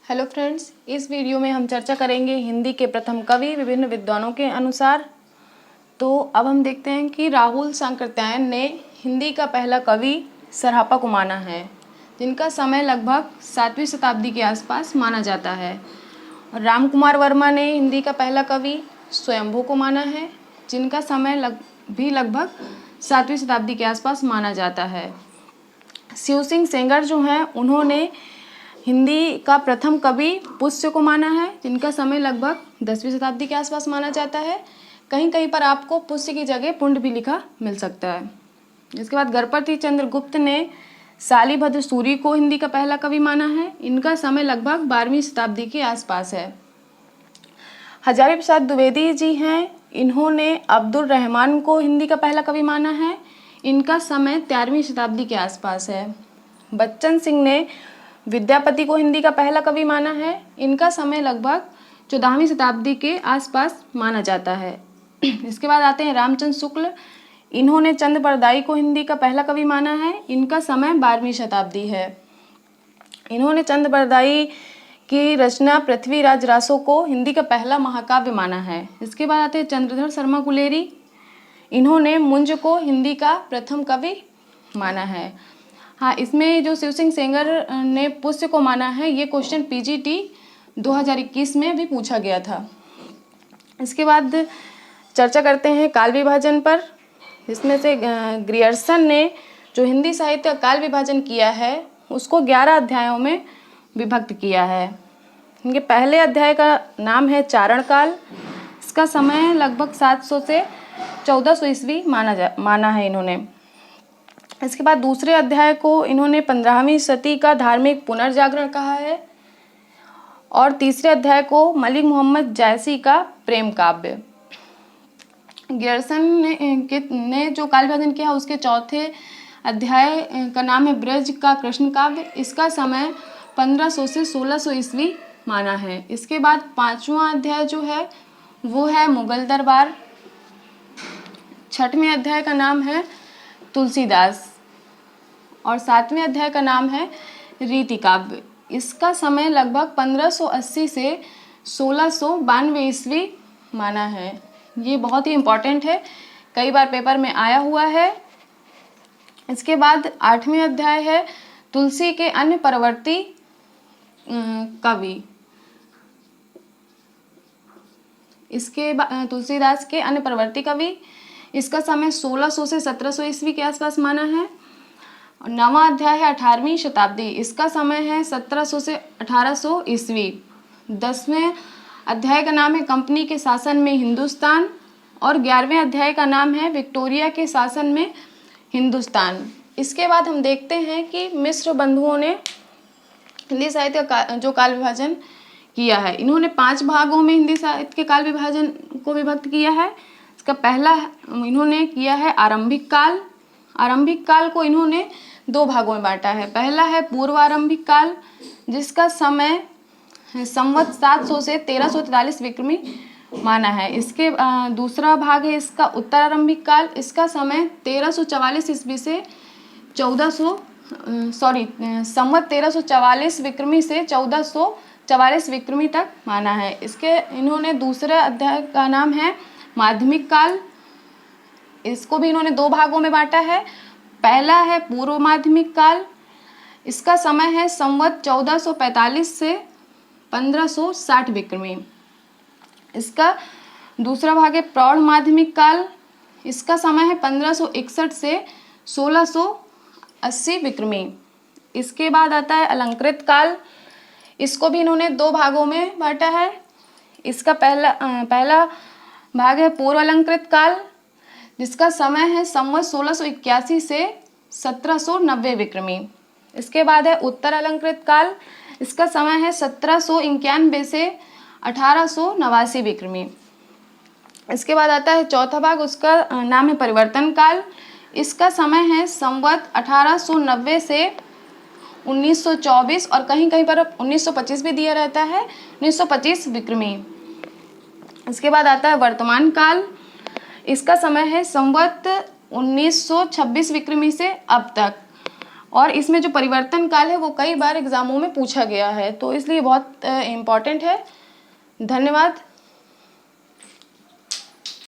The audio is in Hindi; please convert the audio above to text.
हेलो फ्रेंड्स, इस वीडियो में हम चर्चा करेंगे हिंदी के प्रथम कवि विभिन्न विद्वानों के अनुसार। तो अब हम देखते हैं कि राहुल सांकृत्यायन ने हिंदी का पहला कवि सरापा को माना है, जिनका समय लगभग 7वीं शताब्दी के आसपास माना जाता है। और राम कुमार वर्मा ने हिंदी का पहला कवि स्वयंभू को माना है, जिनका समय लगभग 7वीं शताब्दी के आसपास माना जाता है। शिव सिंह सेंगर जो हैं, उन्होंने हिंदी का प्रथम कवि पुष्य को माना है, जिनका समय लगभग 10वीं शताब्दी के आसपास माना जाता है। कहीं कहीं पर आपको पुष्य की जगह पुंड भी लिखा मिल सकता है। इसके बाद गणपति चंद्र गुप्त ने शालिभद्र सूरी को हिंदी का पहला कवि माना है। इनका समय लगभग 12वीं शताब्दी के आसपास है। हजारी प्रसाद द्विवेदी जी हैं, इन्होंने अब्दुल रहमान को हिंदी का पहला कवि माना है। इनका समय 13वीं शताब्दी के आसपास है। बच्चन सिंह ने विद्यापति को हिंदी का पहला कवि माना है। इनका समय लगभग 14वीं शताब्दी के आसपास माना जाता है। इसके बाद आते हैं रामचंद्र शुक्ल, इन्होंने चंद बरदाई को हिंदी का पहला कवि माना है। इनका समय 12वीं शताब्दी है। इन्होंने चंद बरदाई की रचना पृथ्वीराज रासो को हिंदी का पहला महाकाव्य माना है। इसके बाद आते हैं चंद्रधर शर्मा गुलेरी, इन्होंने मुंज को हिंदी का प्रथम कवि माना है। हाँ, इसमें जो शिव सिंह सेंगर ने पुष्य को माना है, ये क्वेश्चन पीजीटी 2021 में भी पूछा गया था। इसके बाद चर्चा करते हैं काल विभाजन पर। इसमें से ग्रियर्सन ने जो हिंदी साहित्य का काल विभाजन किया है, उसको 11 अध्यायों में विभक्त किया है। इनके पहले अध्याय का नाम है चारण काल। इसका समय लगभग 700 से 1400 ईस्वी माना है इन्होंने। इसके बाद दूसरे अध्याय को इन्होंने 15वीं सदी का धार्मिक पुनर्जागरण कहा है। और तीसरे अध्याय को मलिक मोहम्मद जायसी का प्रेम काव्य। गियर्सन ने जो काल विभाजन किया, उसके चौथे अध्याय का नाम है ब्रज का कृष्ण काव्य। इसका समय 1500 से 1600 ईस्वी माना है। इसके बाद 5वां अध्याय जो है वो है मुगल दरबार। 6वें अध्याय का नाम है तुलसीदास और 7वें अध्याय का नाम है रीति काव्य। इसका समय लगभग 1580 से 1692 ईस्वी माना है। ये बहुत ही इम्पोर्टेंट है, कई बार पेपर में आया हुआ है। इसके बाद 8वें अध्याय है तुलसी के अन्य परवर्ती कवि। इसके तुलसीदास के अन्य परवर्ती कवि, इसका समय 1600 से 1700 ईस्वी के आसपास माना है। और 9वां अध्याय है 18वीं शताब्दी। इसका समय है 1700 से 1800 ईस्वी। 10वें अध्याय का नाम है कंपनी के शासन में हिंदुस्तान और 11वें अध्याय का नाम है विक्टोरिया के शासन में हिंदुस्तान। इसके बाद हम देखते हैं कि मिश्र बंधुओं ने हिंदी साहित्य का जो काल विभाजन किया है, इन्होंने 5 भागों में हिंदी साहित्य के काल विभाजन को विभक्त किया है। इसका पहला इन्होंने किया है आरंभिक काल। आरंभिक काल को इन्होंने 2 भागों में बांटा है। पहला है पूर्व आरंभिक काल, जिसका समय संवत 700 से 1343 विक्रमी माना है। इसके दूसरा भाग है इसका उत्तर आरंभिक काल। इसका समय 1344 ईस्वी से संवत 1344 विक्रमी से 1444 विक्रमी तक माना है। इसके इन्होंने दूसरे अध्याय का नाम है माध्यमिक काल। इसको भी इन्होंने 2 भागों में बांटा है। पहला है पूर्व माध्यमिक काल। इसका समय है संवत 1445 से 1560 विक्रमी। इसका दूसरा भाग है प्रौढ़ माध्यमिक काल। इसका समय है 1561 से 1680 विक्रमी। इसके बाद आता है अलंकृत काल। इसको भी इन्होंने 2 भागों में बांटा है। इसका पहला भाग है पूर्व अलंकृत काल, जिसका समय है संवत 1681 से 1790 विक्रमी। इसके बाद है उत्तर अलंकृत काल। इसका समय है 1791 से 1889 विक्रमी। इसके बाद आता है चौथा भाग, उसका नाम है परिवर्तन काल। इसका समय है संवत 1890 से 1924 और कहीं कहीं पर 1925 भी दिया रहता है, 1925 विक्रमी। इसके बाद आता है वर्तमान काल। इसका समय है संवत 1926 विक्रमी से अब तक। और इसमें जो परिवर्तन काल है वो कई बार एग्जामों में पूछा गया है, तो इसलिए बहुत इम्पॉर्टेंट है। धन्यवाद।